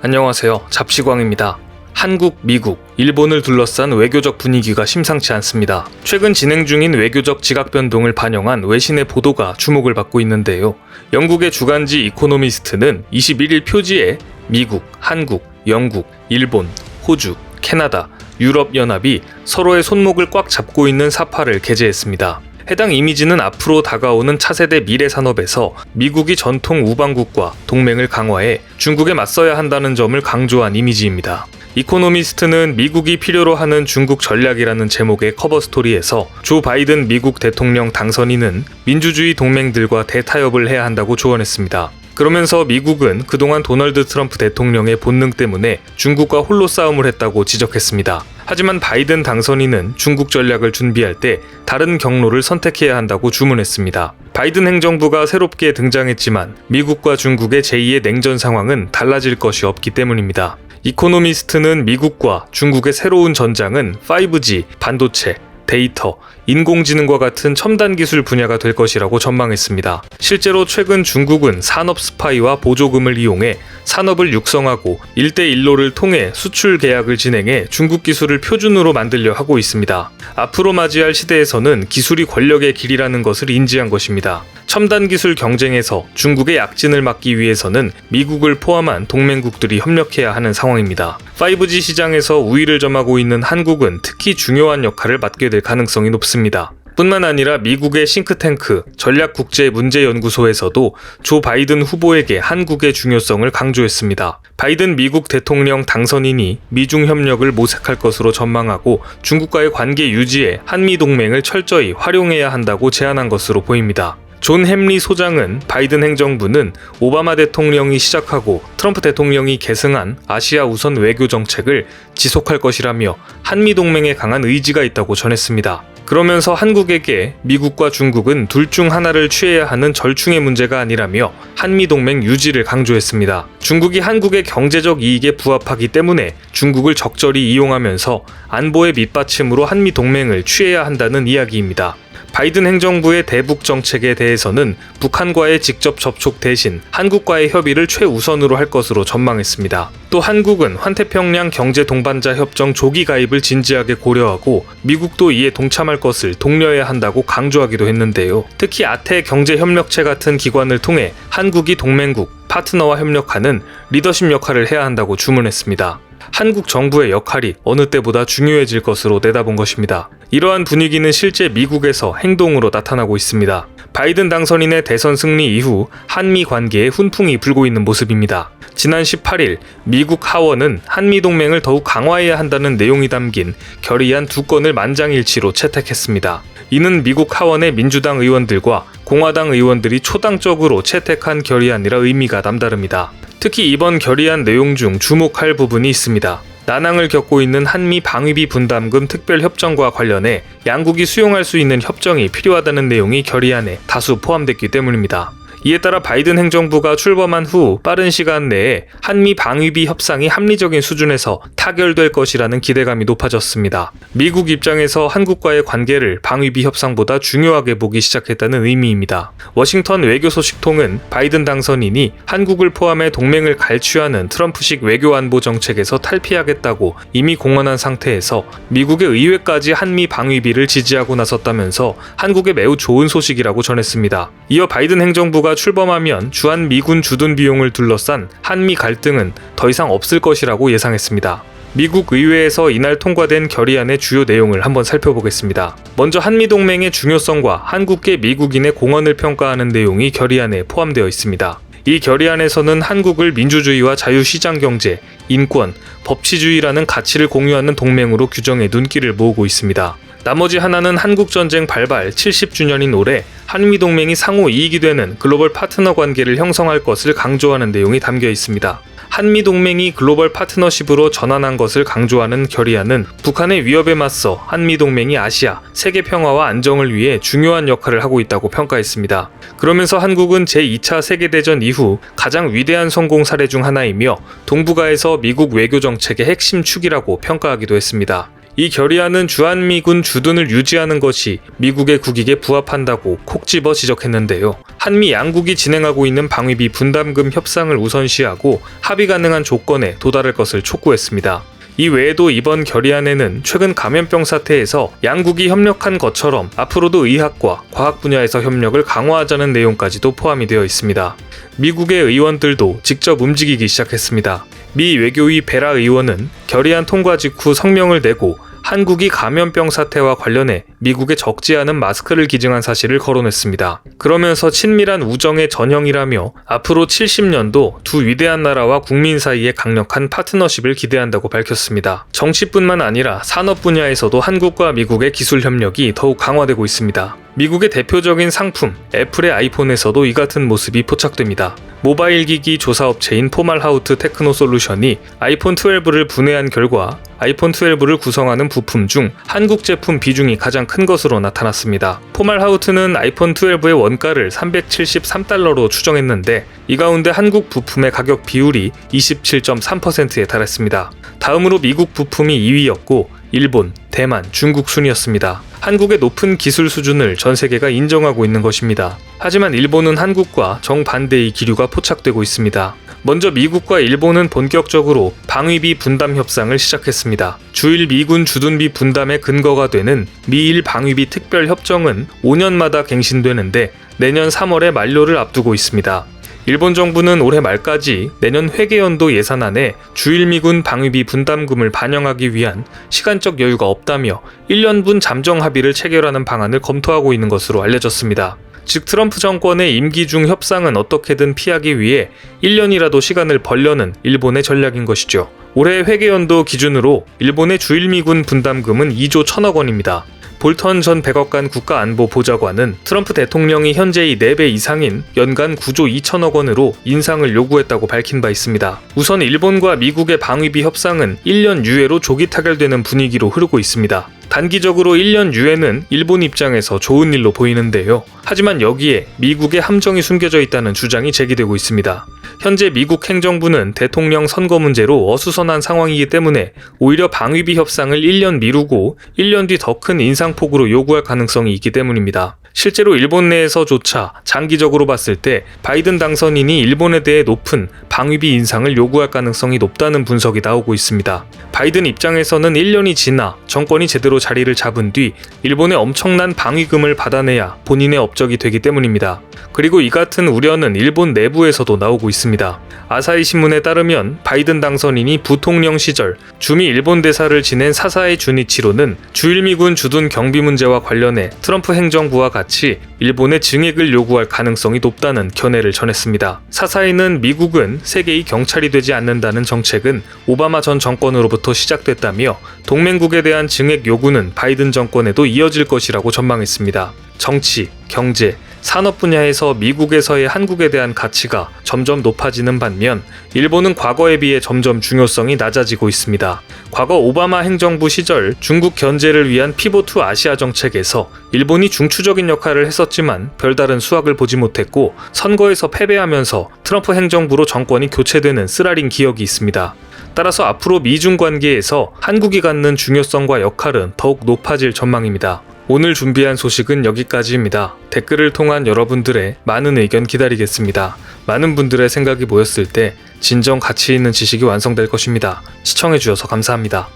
안녕하세요. 잡시광입니다. 한국, 미국, 일본을 둘러싼 외교적 분위기가 심상치 않습니다. 최근 진행 중인 외교적 지각 변동을 반영한 외신의 보도가 주목을 받고 있는데요. 영국의 주간지 이코노미스트는 21일 표지에 미국, 한국, 영국, 일본, 호주, 캐나다, 유럽연합이 서로의 손목을 꽉 잡고 있는 사파를 게재했습니다. 해당 이미지는 앞으로 다가오는 차세대 미래 산업에서 미국이 전통 우방국과 동맹을 강화해 중국에 맞서야 한다는 점을 강조한 이미지입니다. 이코노미스트는 미국이 필요로 하는 중국 전략이라는 제목의 커버 스토리에서 조 바이든 미국 대통령 당선인은 민주주의 동맹들과 대타협을 해야 한다고 조언했습니다. 그러면서 미국은 그동안 도널드 트럼프 대통령의 본능 때문에 중국과 홀로 싸움을 했다고 지적했습니다. 하지만 바이든 당선인은 중국 전략을 준비할 때 다른 경로를 선택해야 한다고 주문했습니다. 바이든 행정부가 새롭게 등장했지만 미국과 중국의 제2의 냉전 상황은 달라질 것이 없기 때문입니다. 이코노미스트는 미국과 중국의 새로운 전장은 5G, 반도체, 데이터, 인공지능과 같은 첨단 기술 분야가 될 것이라고 전망했습니다. 실제로 최근 중국은 산업 스파이와 보조금을 이용해 산업을 육성하고 1대1로를 통해 수출 계약을 진행해 중국 기술을 표준으로 만들려 하고 있습니다. 앞으로 맞이할 시대에서는 기술이 권력의 길이라는 것을 인지한 것입니다. 첨단 기술 경쟁에서 중국의 약진을 막기 위해서는 미국을 포함한 동맹국들이 협력해야 하는 상황입니다. 5G 시장에서 우위를 점하고 있는 한국은 특히 중요한 역할을 맡게 될 가능성이 높습니다. 뿐만 아니라 미국의 싱크탱크 전략국제문제연구소에서도 조 바이든 후보에게 한국의 중요성을 강조했습니다. 바이든 미국 대통령 당선인이 미중 협력을 모색할 것으로 전망하고 중국과의 관계 유지에 한미 동맹을 철저히 활용해야 한다고 제안한 것으로 보입니다. 존 햄리 소장은 바이든 행정부는 오바마 대통령이 시작하고 트럼프 대통령이 계승한 아시아 우선 외교 정책을 지속할 것이라며 한미 동맹에 강한 의지가 있다고 전했습니다. 그러면서 한국에게 미국과 중국은 둘 중 하나를 취해야 하는 절충의 문제가 아니라며 한미 동맹 유지를 강조했습니다. 중국이 한국의 경제적 이익에 부합하기 때문에 중국을 적절히 이용하면서 안보의 밑받침으로 한미 동맹을 취해야 한다는 이야기입니다. 바이든 행정부의 대북 정책에 대해서는 북한과의 직접 접촉 대신 한국과의 협의를 최우선으로 할 것으로 전망했습니다. 또 한국은 환태평양 경제 동반자 협정 조기 가입을 진지하게 고려하고 미국도 이에 동참할 것을 독려해야 한다고 강조하기도 했는데요. 특히 아태 경제협력체 같은 기관을 통해 한국이 동맹국, 파트너와 협력하는 리더십 역할을 해야 한다고 주문했습니다. 한국 정부의 역할이 어느 때보다 중요해질 것으로 내다본 것입니다. 이러한 분위기는 실제 미국에서 행동으로 나타나고 있습니다. 바이든 당선인의 대선 승리 이후 한미 관계에 훈풍이 불고 있는 모습입니다. 지난 18일 미국 하원은 한미 동맹을 더욱 강화해야 한다는 내용이 담긴 결의안 2건을 만장일치로 채택했습니다. 이는 미국 하원의 민주당 의원들과 공화당 의원들이 초당적으로 채택한 결의안이라 의미가 남다릅니다. 특히 이번 결의안 내용 중 주목할 부분이 있습니다. 난항을 겪고 있는 한미 방위비 분담금 특별협정과 관련해 양국이 수용할 수 있는 협정이 필요하다는 내용이 결의안에 다수 포함됐기 때문입니다. 이에 따라 바이든 행정부가 출범한 후 빠른 시간 내에 한미 방위비 협상이 합리적인 수준에서 타결될 것이라는 기대감이 높아졌습니다. 미국 입장에서 한국과의 관계를 방위비 협상보다 중요하게 보기 시작했다는 의미입니다. 워싱턴 외교소식통은 바이든 당선인이 한국을 포함해 동맹을 갈취하는 트럼프식 외교 안보 정책에서 탈피하겠다고 이미 공언한 상태에서 미국의 의회까지 한미 방위비를 지지하고 나섰다면서 한국에 매우 좋은 소식이라고 전했습니다. 이어 바이든 행정부가 출범하면 주한 미군 주둔 비용을 둘러싼 한미 갈등은 더 이상 없을 것이라고 예상했습니다. 미국 의회에서 이날 통과된 결의안의 주요 내용을 한번 살펴보겠습니다. 먼저 한미동맹의 중요성과 한국계 미국인의 공헌을 평가하는 내용이 결의안에 포함되어 있습니다. 이 결의안에서는 한국을 민주주의와 자유시장 경제, 인권, 법치주의라는 가치를 공유하는 동맹으로 규정해 눈길을 모으고 있습니다. 나머지 하나는 한국전쟁 발발 70주년인 올해 한미동맹이 상호 이익이 되는 글로벌 파트너 관계를 형성할 것을 강조하는 내용이 담겨 있습니다. 한미동맹이 글로벌 파트너십으로 전환한 것을 강조하는 결의안은 북한의 위협에 맞서 한미동맹이 아시아, 세계 평화와 안정을 위해 중요한 역할을 하고 있다고 평가했습니다. 그러면서 한국은 제2차 세계대전 이후 가장 위대한 성공 사례 중 하나이며 동북아에서 미국 외교 정책의 핵심 축이라고 평가하기도 했습니다. 이 결의안은 주한미군 주둔을 유지하는 것이 미국의 국익에 부합한다고 콕 집어 지적했는데요. 한미 양국이 진행하고 있는 방위비 분담금 협상을 우선시하고 합의 가능한 조건에 도달할 것을 촉구했습니다. 이 외에도 이번 결의안에는 최근 감염병 사태에서 양국이 협력한 것처럼 앞으로도 의학과 과학 분야에서 협력을 강화하자는 내용까지도 포함이 되어 있습니다. 미국의 의원들도 직접 움직이기 시작했습니다. 미 외교위 베라 의원은 결의안 통과 직후 성명을 내고 한국이 감염병 사태와 관련해 미국에 적지 않은 마스크를 기증한 사실을 거론했습니다. 그러면서 친밀한 우정의 전형이라며 앞으로 70년도 두 위대한 나라와 국민 사이의 강력한 파트너십을 기대한다고 밝혔습니다. 정치뿐만 아니라 산업 분야에서도 한국과 미국의 기술 협력이 더욱 강화되고 있습니다. 미국의 대표적인 상품 애플의 아이폰에서도 이 같은 모습이 포착됩니다. 모바일 기기 조사업체인 포말하우트 테크노솔루션이 아이폰 12를 분해한 결과 아이폰 12를 구성하는 부품 중 한국 제품 비중이 가장 큰 것으로 나타났습니다. 포말하우트는 아이폰 12의 원가를 373달러로 추정했는데 이 가운데 한국 부품의 가격 비율이 27.3%에 달했습니다. 다음으로 미국 부품이 2위였고 일본, 대만, 중국 순이었습니다. 한국의 높은 기술 수준을 전 세계가 인정하고 있는 것입니다. 하지만 일본은 한국과 정반대의 기류가 포착되고 있습니다. 먼저 미국과 일본은 본격적으로 방위비 분담 협상을 시작했습니다. 주일 미군 주둔비 분담의 근거가 되는 미일 방위비 특별협정은 5년마다 갱신되는데 내년 3월에 만료를 앞두고 있습니다. 일본 정부는 올해 말까지 내년 회계연도 예산안에 주일 미군 방위비 분담금을 반영하기 위한 시간적 여유가 없다며 1년분 잠정 합의를 체결하는 방안을 검토하고 있는 것으로 알려졌습니다. 즉 트럼프 정권의 임기 중 협상은 어떻게든 피하기 위해 1년이라도 시간을 벌려는 일본의 전략인 것이죠. 올해 회계연도 기준으로 일본의 주일 미군 분담금은 2조 1천억 원입니다. 볼턴 전 백악관 국가안보보좌관은 트럼프 대통령이 현재의 4배 이상인 연간 9조 2천억 원으로 인상을 요구했다고 밝힌 바 있습니다. 우선 일본과 미국의 방위비 협상은 1년 유예로 조기 타결되는 분위기로 흐르고 있습니다. 단기적으로 1년 유예는 일본 입장에서 좋은 일로 보이는데요. 하지만 여기에 미국의 함정이 숨겨져 있다는 주장이 제기되고 있습니다. 현재 미국 행정부는 대통령 선거 문제로 어수선한 상황이기 때문에 오히려 방위비 협상을 1년 미루고 1년 뒤 더 큰 인상폭으로 요구할 가능성이 있기 때문입니다. 실제로 일본 내에서조차 장기적으로 봤을 때 바이든 당선인이 일본에 대해 높은 방위비 인상을 요구할 가능성이 높다는 분석이 나오고 있습니다. 바이든 입장에서는 1년이 지나 정권이 제대로 자리를 잡은 뒤 일본의 엄청난 방위금을 받아내야 본인의 업적이 되기 때문입니다. 그리고 이 같은 우려는 일본 내부에서도 나오고 있습니다. 아사히 신문에 따르면 바이든 당선인이 부통령 시절 주미 일본 대사를 지낸 사사의 주니치로는 주일 미군 주둔 경비 문제와 관련해 트럼프 행정부와 같이 일본에 증액을 요구할 가능성이 높다는 견해를 전했습니다. 사사이는 미국은 세계의 경찰이 되지 않는다는 정책은 오바마 전 정권으로부터 시작됐다며 동맹국에 대한 증액 요구는 바이든 정권에도 이어질 것이라고 전망했습니다. 정치, 경제, 산업 분야에서 미국에서의 한국에 대한 가치가 점점 높아지는 반면 일본은 과거에 비해 점점 중요성이 낮아지고 있습니다. 과거 오바마 행정부 시절 중국 견제를 위한 피보트 아시아 정책에서 일본이 중추적인 역할을 했었지만 별다른 수확을 보지 못했고 선거에서 패배하면서 트럼프 행정부로 정권이 교체되는 쓰라린 기억이 있습니다. 따라서 앞으로 미중 관계에서 한국이 갖는 중요성과 역할은 더욱 높아질 전망입니다. 오늘 준비한 소식은 여기까지입니다. 댓글을 통한 여러분들의 많은 의견 기다리겠습니다. 많은 분들의 생각이 모였을 때 진정 가치 있는 지식이 완성될 것입니다. 시청해주셔서 감사합니다.